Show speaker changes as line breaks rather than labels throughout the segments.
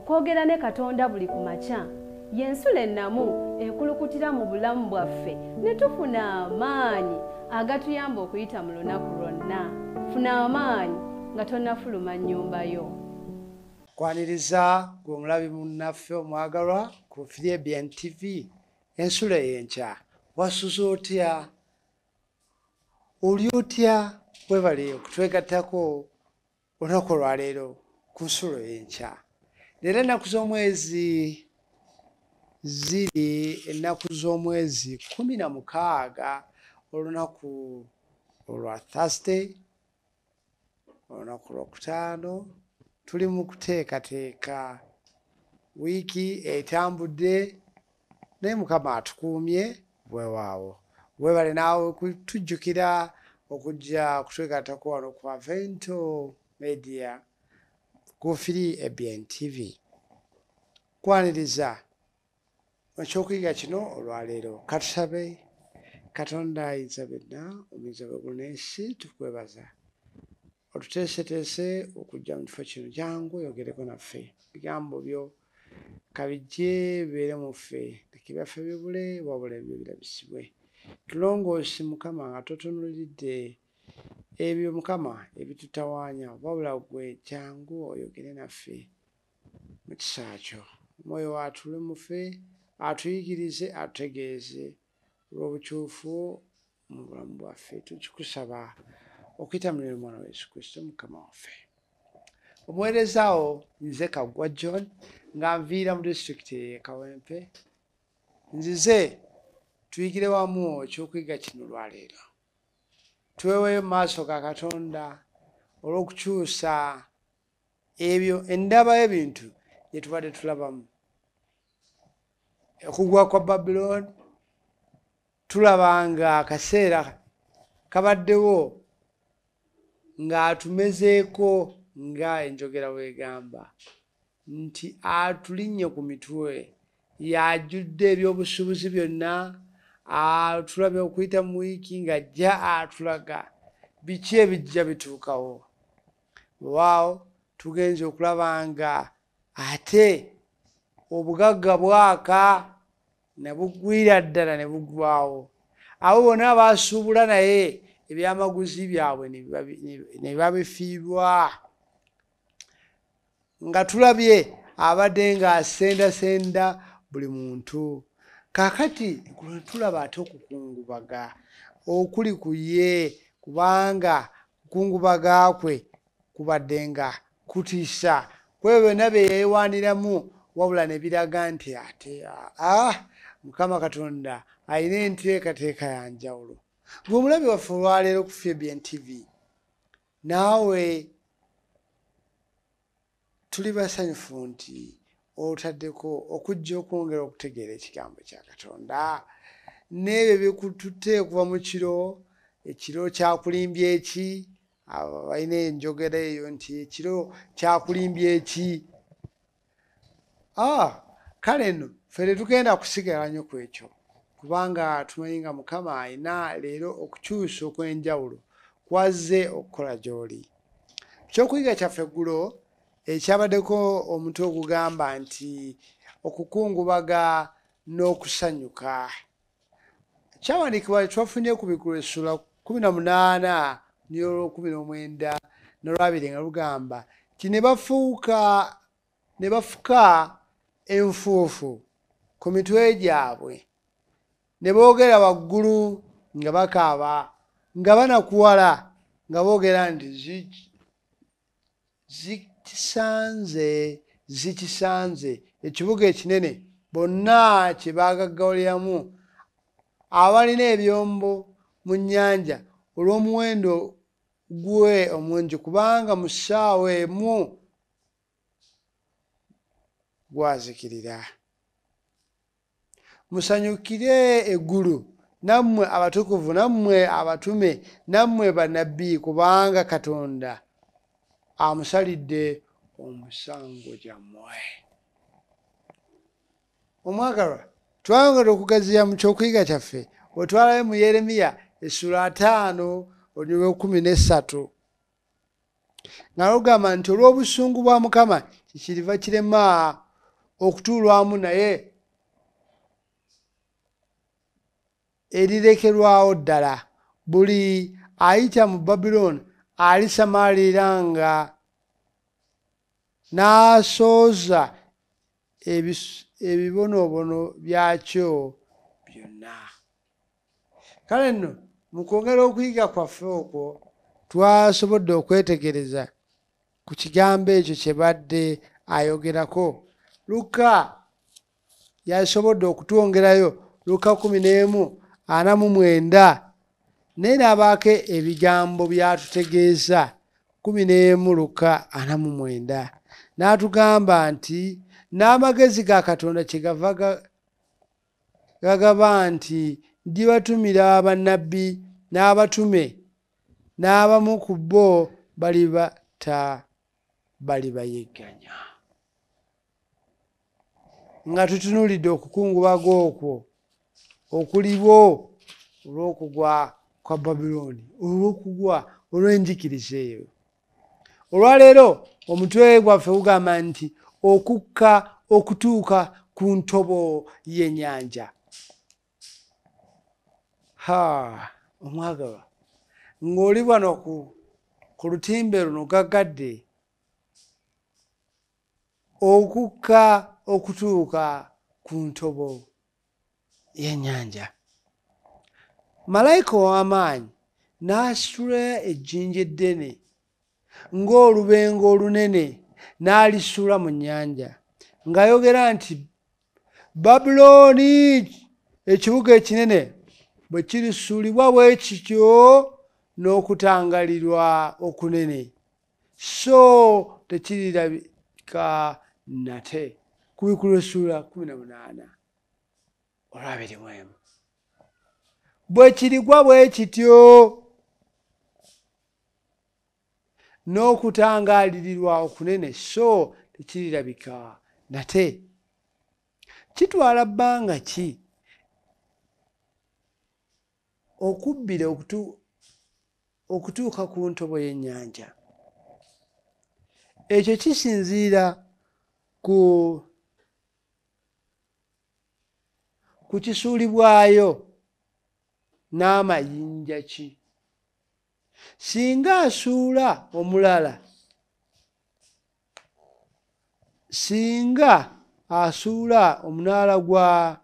kwogera ne Katonda buli kumakya yensula ennamu ekulukutira mu bulamu bwaffe ne tufuna amaanyi agatuyamba okuyita mu lunaku lwonna. Funa amaanyi nga tonnafuluma nnyumba yo.
Kwaniriza gwe omulabi munnaffe omwagalwa ku Filipian TV. Ensula y'enkya wasuza otya? Oli otya? Webale okutwegattako olunaku olwaleero ku nsulo y'enkya. Leero ennaku z'omwezi ziri ennaku z'omwezi 16 olunaku olwa Thursday, olunaku lwokutaano. Tuli mu kuteekateeka wiiki etambudde naye Mukama atukuumye bwewaawo. Webale naawe kutujjukira okujja kutwegattako wano ku Avento Media ku Filipian TV. Kwaniriza ekyokuyiga kino olwaleero katusabe. Katonda ayinza byonna, omuyinza w'eggulu n'ensi, tukwebaza otuteeseteese okujja mu kifo kino. Jangu oyogereko naffe, bigambo byo kabijje bibeere mu ffe, leka byaffe bibule wabula ebyo birabisibwe. Tulongoosi Mukama nga totunuulidde ebyo Mukama ebitutawaanya, wabula ggwe jangu oyogere naffe mu kisaa kyo. Omwoyo waatule mu ffe, atuyigirize, atutegeeze olw'obukyufu mu bulamu bwaffe. Tukikusaba okuyita mu Mwana wa Yesu Kristo Mukama waffe. Omuweerezaawo nze Kaggwa John nga nviira mu disitulikiti y'e Kawempe. Nzize tuyigire wamu ekyokuyiga kino olwaleero. Tweweeyo mu maaso ga Katonda olw'okukyusa ebyo endaba y'ebintu bye tubadde tulabamu. Okugwa kwa Babuloni tulaba nga akaseera kabaddewo ng'atumezeeko nga enjogera bw'egamba nti atulinnye ku mitwe, y'ajjudde ebyobusuubuzi byonna. Tulabye okuyita mu wiiki ng'ajja atulaga biki ebijja bituukawo. Waawo tugenze okulaba nga ate obugagga bwaka ne bugwira ddala ne buggwaawo. Abo bonna baasuubula naye ebyamaguzi byabwe ne babifiirwa. Nga tulabye abadde ng'asendasenda buli muntu. Kaakati tulaba ate okukungubaga okuli ku ye, kubanga okukungubaga kwe kubadde nga kutiisa. Kwe byonna bye yeewaaniramu wabula ne biraga nti ate Mukama Katonda alina enteekateeka ya njawulo. Gwe omulabi waffe olwaleero ku Filipian TV, naawe tuli basanyufu nti otaddeko okujja okwongera okutegeera ekigambo kya Katonda n'ebyo bikututte okuva mu kiro. Ekiro kyakulimbye eki? Balina enjogera eyo nti ekiro kyakulimbye eki? Kale nno ffe tetugenda kusigala nnyo ku ekyo, kubanga tumanyi nga Mukama alina leero okukyusa okw'enjawulo kwazze okukola gy'oli. Ekyokuyiga kyaffe eggulo ekyabaddeko omutwe ogugamba nti okukungubaga n'okusanyuka. Kyawandiikibwa twafunye ku Bikulu essula 18 n'olw'19 n'olw'20 nga lugamba nti ne bafuka enfuufu ku mitwe gyabwe, ne boogera waggulu nga bakaaba, nga banakuwala, nga boogera nti zikisanze ekibuga ekinene. Bonna kye baagaggawaliramu abalina ebyombo mu nnyanja olw'omuwendo gwe omungi, kubanga mu ssaawa emu gwazikirira. Musanyukire eggulu, nammwe abatukuvu, nammwe abatume, nammwe bannabbi, kubanga Katonda amusalidde omusango gyammwe. Omwagalwa, twayongera okugaziya mu kyokuyiga kyaffe otwalayo mu Yeremiya essula 5 olw'okumi n'essatu nga lugamba nti olw'obusungu bwa Mukama kikiriva kirema okutuulwamu naye erirekerwawo ddala. Buli ayita mu Babuloni alisamalira nga n'asooza ebibonoobono byakyo byonna. Kale nno mu kwongera okuyiga kwaffe okwo twasobodde okwetegereza ku kigambo ekyo kye badde ayogerako. Luka yasobodde okutwongerayo Luka 11:49 naye n'abaako ebigambo byatutegeeza 11 Luka 49 n'atugamba nti n'amagezi ga Katonda kyegava gagaba nti ndibatumira bannabbi n'abatume n'abamu ku bo balibayegganya. Nga tutunuulidde okukungubaga okwo okuliwo olw'okugwa kwa Babuloni, olw'okugwa olw'enjikiriza eyo. Olwaleero omutwe gwaffe gugamba nti okukka okutuuka ku ntobo y'ennyanja. Omwagalwa, ng'oli wano ku lutimbe luno gaggadde, okukka okutuuka ku ntobo y'ennyanja. Malayika ow'amaanyi n'asitula ejjinja eddene ng'olubengo olunene n'alisuula mu nnyanja ng'ayogera nti Babuloni ekibuga ekinene bwe kirisuulibwa bwe kityo n'okutangalirwa okunene, so tekirirabika nate. Kubikulwa essula 18:21. Bwe kirigwa bwe kityo n'okutangalirirwa okunene, so tekirirabika nate. Kitwala bbanga ki okubbira okutuuka ku ntobo y'ennyanja? Ekyo kisinziira ku kisuulibwayo n'amayinja ki. Singa asuula omulala, singa asuula omunaala gwa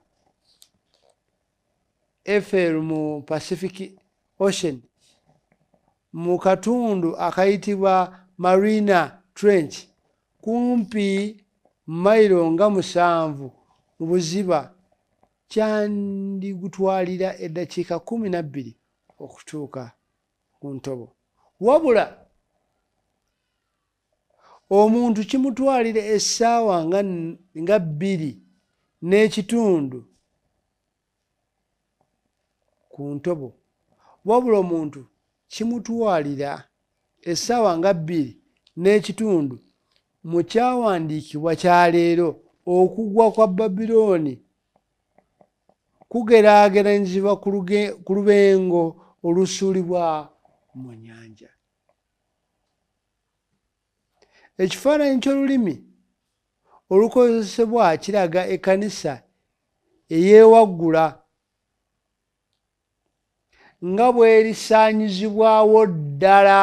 Eiffel mu Pacific Ocean mu katundu akayitibwa Mariana Trench kumpi mayiro nga 7 mu buziba, kyandigutwalira eddakiika 12 okutuuka ku ntobo. Wabula omuntu kimutwalira essaawa nga 2.5 ku ntobo. Wabula omuntu kimutwalira essaawa nga 2.5 mu kyawandiikibwa kya leero. Okugwa kwa Babuloni kugeraageranyizibwa ku lubengo olusuulibwa mu nnyanja. Ekifaananyi ky'olulimi olukozesebwa kiraga ekkanisa eyeewaggula nga bw'erisaanyizibwawo ddala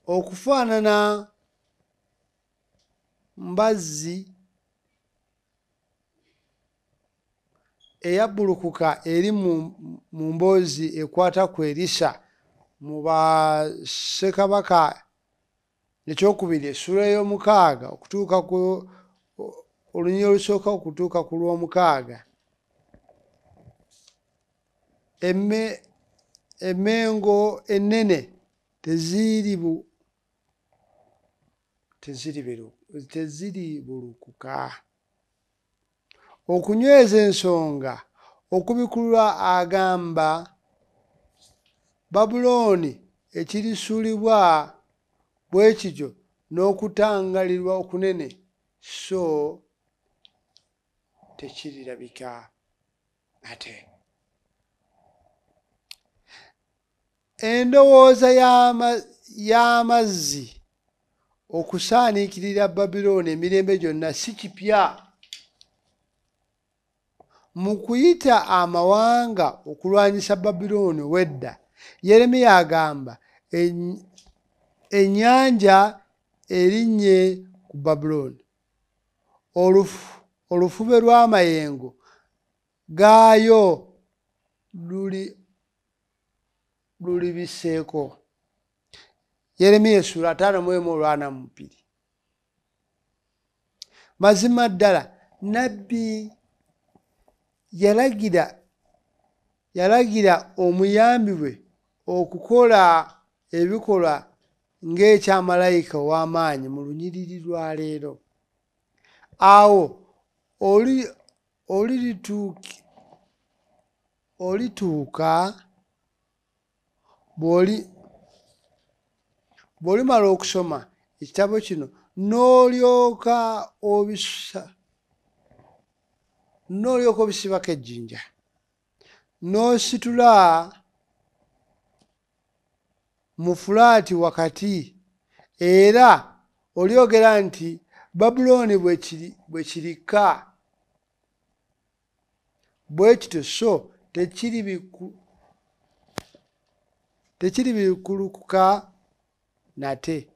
okufaanana mbazzi eyabbulukuka eri mu mboozi ekwata ku Erisa mu Bassekabaka ekyokubiri essula ey'omukaaga okutuuka ku olunyiriri olusooka okutuuka ku lw'omukaaga. Emmengo ennene teziribulukuka. Okunyweza ensonga okubikulwa agamba Babuloni ekirisuulibwa bwe kityo n'okutangalirwa okunene, so tekirirabika ate. endowooza y'amazzi okusaaniikirira Babilooni emirembe gyonna si kipya. Mu kuyita amawanga okulwanyisa Babilooni wedda, Yeremiya agamba ennyanja erinnye ku Babilooni, olufube lw'amayengo gaayo lulibiseeko. Yeremiya 5:42. Mazima ddala nnabbi yalagira omuyambi we okukola ebikolwa ng'ekyamalayika ow'amaanyi mu lunyiriri lwa leero. Awo olituuka bw'olimala okusoma ekitabo kino n'olyoka obisibako ejjinja n'ositula mu fulaati wakati, era olyogera nti Babulooni bwe kirika bwe kityo, so tekiri bikulukuka nate.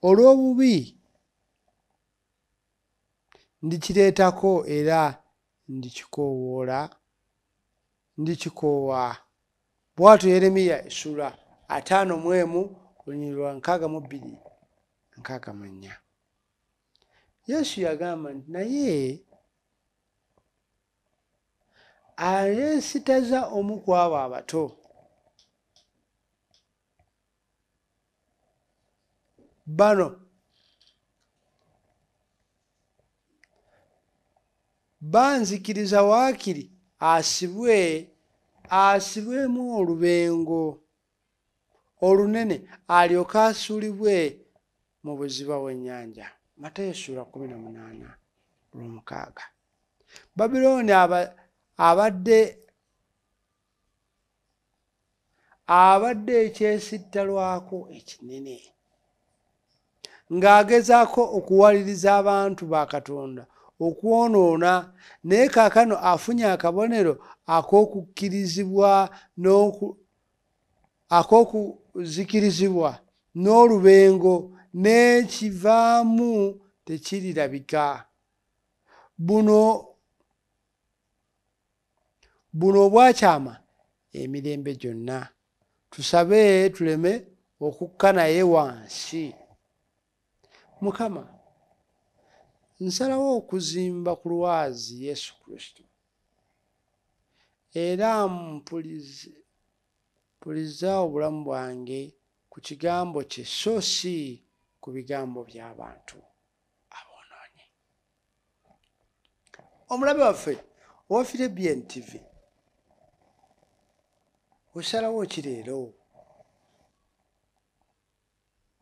Olw'obubi ndikireetako era ndikikoowa. Bw'atyo Yeremiya 5:62-64. Yesu yagamba nti naye ayeesitaza omu ku abo abato bano banzikiriza waakiri asibwemu olubengo olunene alyoke asuulibwe mu buziba bw'ennyanja. Matayo 18:6. Babilooni abadde ekyesittalwako ekinene ng'agezaako okuwaliriza abantu ba Katonda okwonoona, naye kaakano afunye akabonero ak'okuzikirizibwa n'olubengo, n'ekivaamu tekirirabika. Buno obwakyama emirembe gyonna. Tusabe tuleme okukka naye wansi. Mukama, nsalawo okuzimba ku lwazi Yesu Kristo, era mpuliza obulamu bwange ku kigambo kye so si ku bigambo by'abantu aboonoonyi. Omulabe waffe owa Firebean TV, osalawo ki leero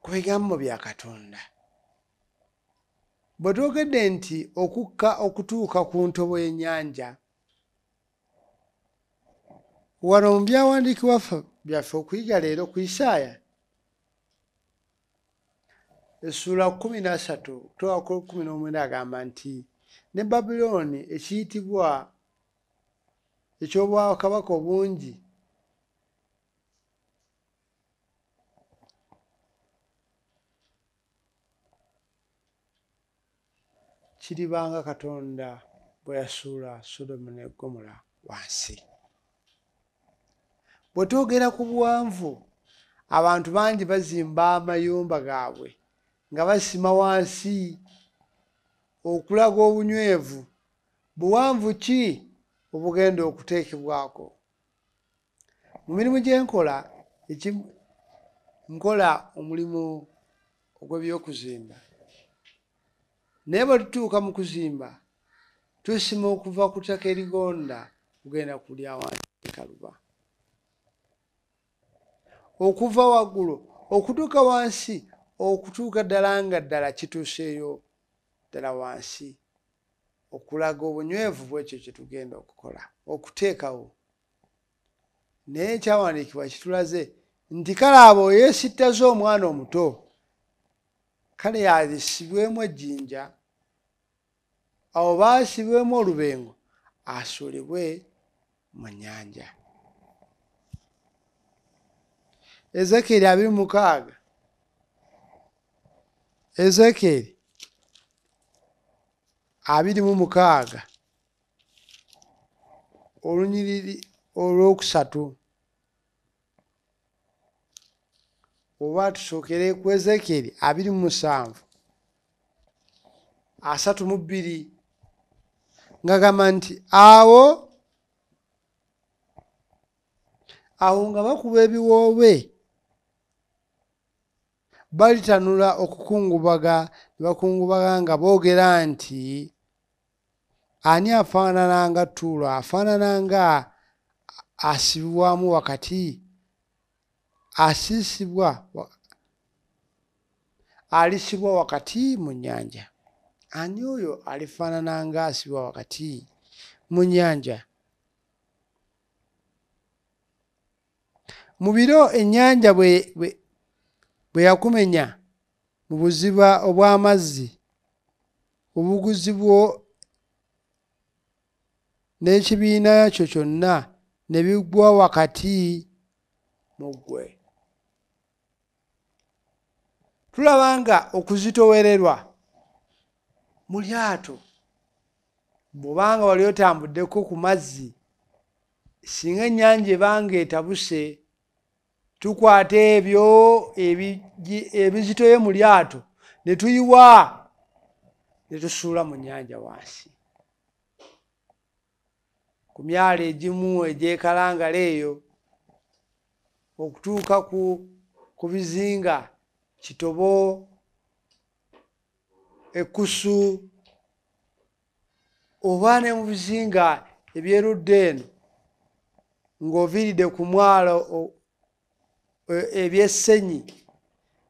ku bigambo bya Katonda? Bwe twogedde nti okukka okutuuka ku ntobo y'ennyanja, wano mu byawandiikibwa byaffe okuyiga leero ku Isaaya 13:19 agamba nti ne Babilooni ekiyitibwa eky'obwakabaka obungi kiribanga Katonda bwe yasuula Sodomu ne Ggomola wansi. Bwe twogera ku buwanvu, abantu bangi bazimba amayumba gaabwe nga basima wansi okulaga obunywevu. Buwanvu ki obugenda okuteekebwako? Mu mirimu gye nkola omulimu ogw'ebyokuzimba, naye bwe tutuuka mu kuzimba tusima okuva ku ttaka erigonda kugenda kulya wansi kaluba, okuva waggulu okutuuka wansi, okutuuka ddala nga ddala kituuseeyo ddala wansi, okulaga obunywevu bw'ekyo kye tugenda okukola, okuteekawo. naye ekyawandiikibwa kitulaze nti kale abo yeesittaza omwana omuto kale yalisibwemu ejjinja abo baasibwemu olubengo asuulibwe mu nnyanja. Ezekyeri 26 Ezekyeri 26 olunyiriri olwokusatu oba tusookere ku Ezekyeri 27 32 ng'agamba nti awo nga bakuba ebiwoobe balitanula okukungubaga ne bakungubaga nga boogera nti ani afaanana nga Ttuulo, afaanana nga asibibwamu wakati, alisibwa wakati mu nnyanja. Ani oyo alifaanana nga asibwa wakati mu nnyanja? Mu biro ennyanja bwe yakumenya mu buziba obw'amazzi obuguzi bwo n'ekibiina kyo kyonna ne bigwa wakati mu ggwe. Tulaba nga okuzitowererwa mu lyato bw'obanga wali otambuddeko ku mazzi, singa ennyanja ebanga etabuse, tukwata ebyo ebizitoye mu lyato ne tuyiwa ne tusuula mu nnyanja wansi. Ku myalo egimu egy'ekalangala eyo okutuuka ku bizinga Kitobo, Ekkusu oba ne mu bizinga ebyerudda eno ng'oviiridde ku mwalo eby'Essenyi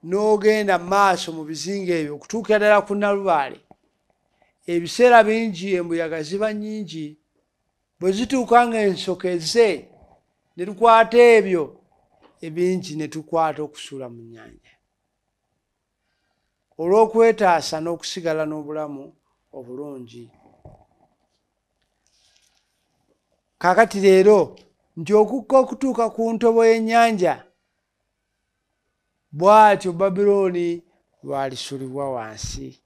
n'ogenda mu maaso mu bizinga ebyo okutuuka ddala ku Nalubaale, ebiseera bingi embuyaga ziba nnyingi. Bwe zituuka ng'ensokeze ne tukwata ebyo ebingi ne tukwata okusuula mu nnyanja olw'okwetaasa n'okusigala n'obulamu obulungi. Kaakati leero nti okukka okutuuka ku ntobo y'ennyanja, bw'atyo Babilooni lwalisuulibwa wansi.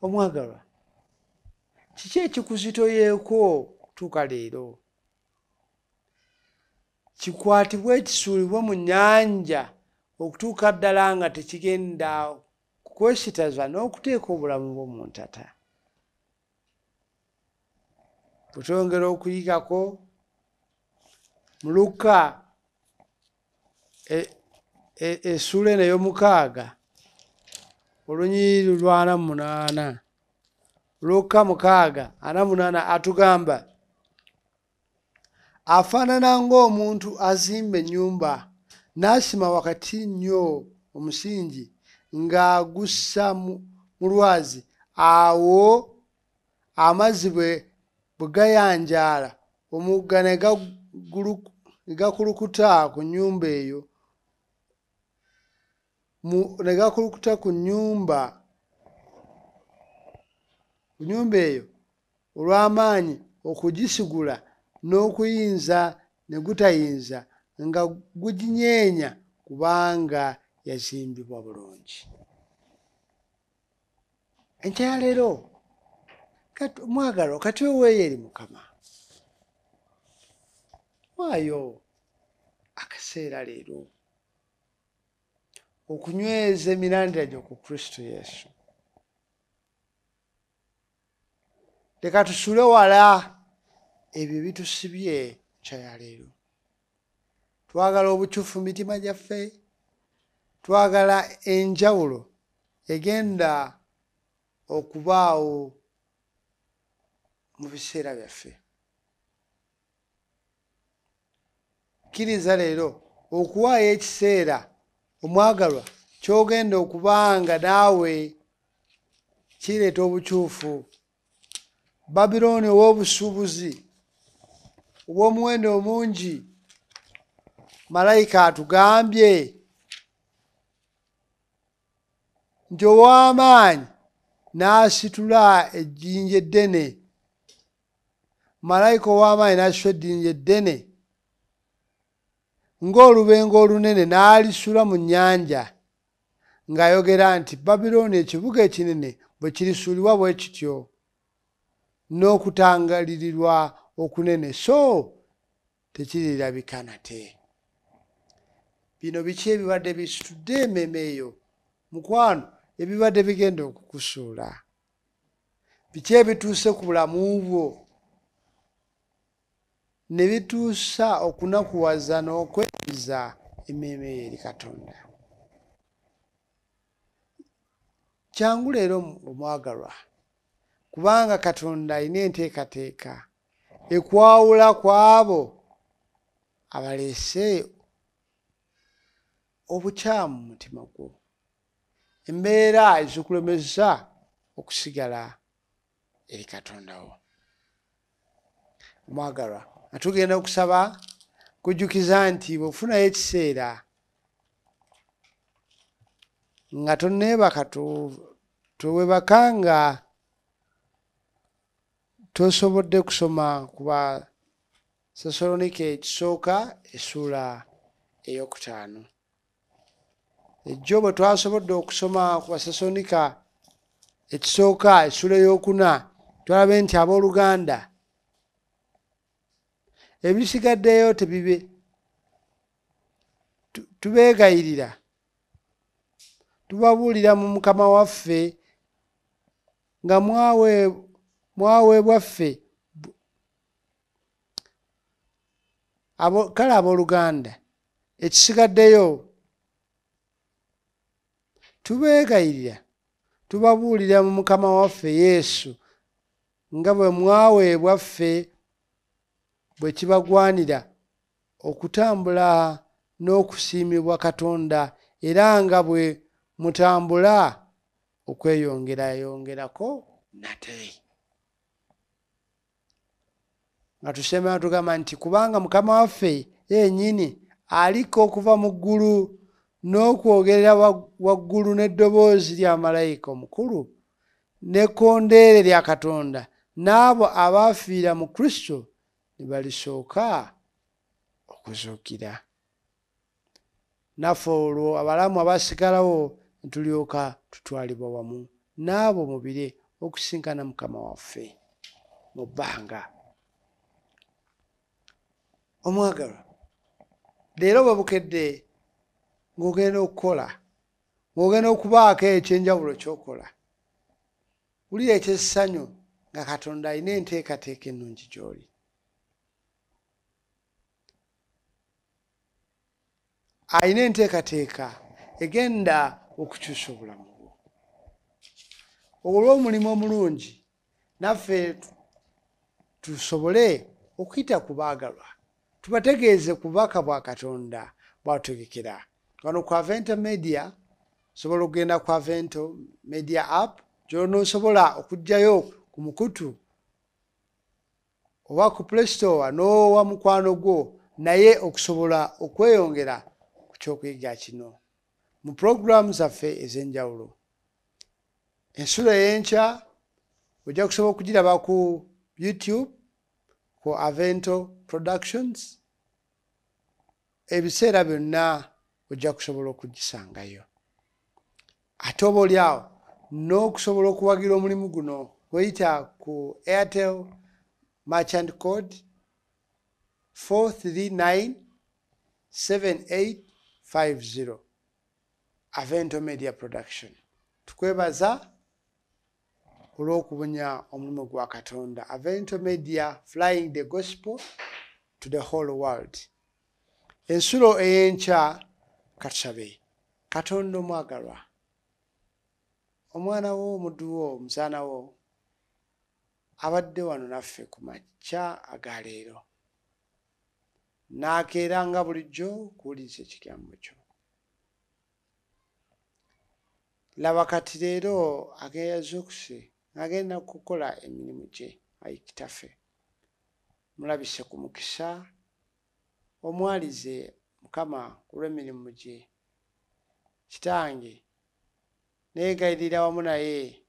Omwagalwa, kiki ekikuzitoyeeko okutuuka leero? Kikwatibwe kisuulibwe mu nnyanja okutuuka ddala nga tekigenda kukwesitaza n'okuteeka obulamu bwo mu ntata. Bwetwongera okuyigako mu Luka essuula eno ey'omukaaga olunyiriri lwa 48, Luka 6:48 atugamba, afaanana ng'omuntu azimba ennyumba n'asima wakati nnyo omusingi ng'agussa mu lwazi, awo amazzi bwe gayanjaala omugga ne gakulukuta ku nnyumba eyo, olw'amaanyi okugisigula n'okuyinza ne gutayinza nga guginyeenya kubanga yazimbibwa bulungi. Enkya ya leero mwagalwa, kati weeweeyo eri Mukama. Waayo akaseera leero okunyweza emirandira gyo ku Kristo Yesu. Leka tusuule wala ebyo bitusibye nkya ya leero. Twagala obukyufu mu mitima gyaffe, twagala enjawulo egenda okubaawo mu biseera byaffe. Kkiriza leero okuwaayo ekiseera omwagalwa ky'ogenda okubanga naawe kireeta obukyufu. Babilooni ow'obusuubuzi obw'omuwendo omungi malayika atugambye nti ow'amaanyi n'asitula ejjinja eddene, malayika ow'amaanyi n'asitula ejjinja eddene ng'olubengo olunene n'alisula mu nnyanja ng'ayogera nti Babilooni ekibuga ekinene bwe kirisuulibwa bwe kityo n'okutangalirirwa okunene so tekirirabika nate. Bino biki ebibadde bisitudde emmeeme eyo? Mukwano, ebibadde bigenda okukusuula. Biki ebituuse ku bulamu bwo ne bituusa okunakuwaza n'okwezza emmeeme eyo eri Katonda? Kyangu leero omwagalwa, kubanga Katonda alina enteekateeka ekwawula ku abo abaleese obukyamu mu mutima gwo, embeera ezikulemesa okusigala eri Katonda wo. Omwagalwa, nga tugenda okusaba kujjukiza nti bw'ofunayo ekiseera nga tonneebaka towebaka nga tosobodde kusoma ku Basessalonike ekisooka essuula ey'okutaano. Ejjo bwe twasobodde okusoma ku Basesalonika ekisooka essuula ey'okuna, twalabe nti abooluganda ebisigaddeyo tebibe. Tubeegayirira, tubabuulira mu Mukama waffe nga mwaweebwa ffe kale abooluganda ekisigaddeyo tubeegayirira, tubabuulira mu Mukama waffe Yesu nga bwe mwaweebwa ffe bwe kibagwanira okutambula n'okusiimibwa Katonda, era nga bwe mutambula okweyongerayongerako nate. Nga tusemera tugamba nti kubanga Mukama waffe yennyini aliko okuva mu ggulu n'okwogerera waggulu n'eddoboozi lya malayika omukulu n'ekkondeere lya Katonda, n'abo abaafiira mu Kristo ne balisooka okuzuukira. Naffe olwo abalamu abaasigalawo ne tulyoka tutwalibwa wamu n'abo mu bire okusinkana Mukama waffe mu bbanga. Omwagalwa, leero bwe bukedde ng'ogenda okukola, ng'ogenda okubaako ekyenjawulo ky'okola, wulira ekyessanyu nga Katonda alina enteekateeka ennungi gy'oli. Alina enteekateeka egenda okukyusa obulamu bwo. Olw'omulimu omulungi naffe tusobole okuyita ku baagalwa, tubategeeze ku bubaka bwa Katonda bw'ategekera. Wano ku Avento Media, osobola okugenda ku Avento Media app gy'onoosobola okuggyayo ku mukutu oba ku Play Store n'owa mukwano gwo, naye okusobola okweyongera ku kyokuyiga kino mu puroguramu zaffe ez'enjawulo. Ensulo ey'enkya ojja kusobola okugiraba ku YouTube ku Avento Productions. Ebiseera byonna ojja kusobola okugisangayo. Ate oba oli awo n'okusobola okuwagira omulimu guno oyita ku Airtel Merchant Code 4397850 Avento Media Production. Tukwebaza olw'okubunya omulimu gwa Katonda. Avento Media, flying the gospel to the whole world. Ensulo ey'enkya katusabe. Katonda omwagalwa, omwana wo, omuddu wo, omuzaana wo abadde wano naffe ku makya aga leero, n'akeera nga bulijjo kuwuliriza ekigambo kyo. Laba kati leero ageeyazuukuse agenda kukola emirimu gye. Ayi Kitaffe, mulabise ku mukisa, omwalize Mukama olw'emirimu gye. Kitange neegayirira wamu naye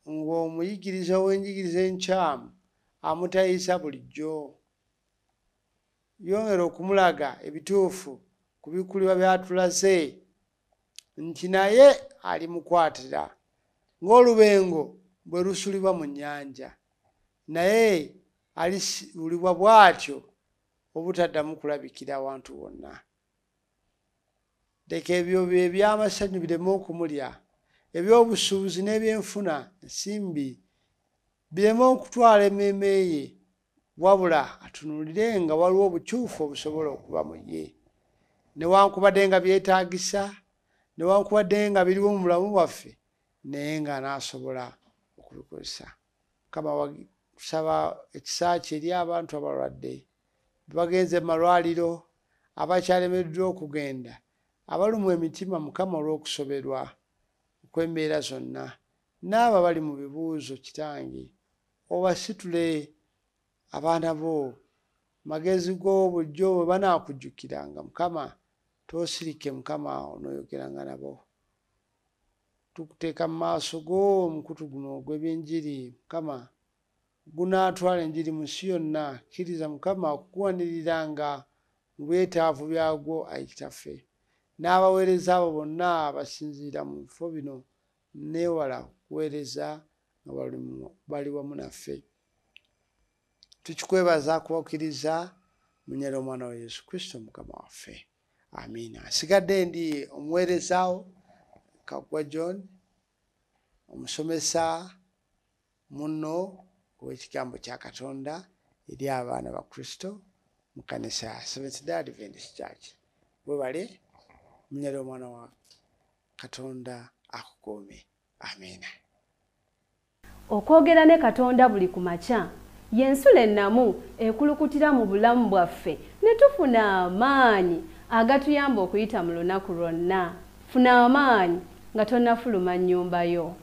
ng'omuyigiriza w'enjigiriza enkyamu amutayisa bulijjo. Yongera okumulaga ebituufu ku bikulirwa by'atulaze nti naye ali mukwatira ng'olubengo bwe lusulibwa mu nnyanja, naye alisulibwa bw'atyo obutaddamu kulabikira awantu wonna. Leka ebyo eby'amasanyu bireme okumulya, eby'obusuubuzi n'ebyenfuna ensimbi bireme okutwala emmeeme ye, wabula atunuulire nga waliwo obukyufu obusobola okuba mu ye. Newankubadde nga byetaagisa, newankubadde nga biriwo mu bulamu bwaffe, naye nga n'asobola okubikozesa. Mukama tusaba ekisa kye eri abantu abalwadde, bagenze mu malwaliro, abakyalemeddwa okugenda, abalumwa emitima Mukama olw'okusoberwa okw'embeera zonna, n'abo abali mu bibuuzo Kitange obasitule abaana bo, magezi go bulijjo bwe banaakujjukiranga Mukama toosirike Mukama onooyogeranga nabo. Tukuteeka mu maaso go omukutu guno ogw'ebyenjiri Mukama gunaatwala enjiri mu nsi yonna. Kkiriza Mukama okuguwaniriranga mu byetaavu byagwo Ayi Kitaffe, n'abaweereza abo bonna abasinziira mu bifo bino neewala okuweereza nga bali wamu naffe. Tukikwebaza kubakkiriza mu nnyera omwana wa Yesu Kristo Mukama waffe. Amiina. Nsigadde ndi omuweerezaawo Kaggwa John, omusomesa munno ow'ekigambo kya Katonda eri abaana ba Kristo mu kkanisa Seventh-day Adventist Church. Weebale mu nnyera omwana wa Katonda akukuume. Amiina.
Okwogera ne Katonda buli ku makya y'ensula ennamu ekulukutira mu bulamu bwaffe ne tufuna amaanyi agatuyamba okuyita mu lunaku lwonna. Funa amaanyi nga tonnafuluma nnyumba yo.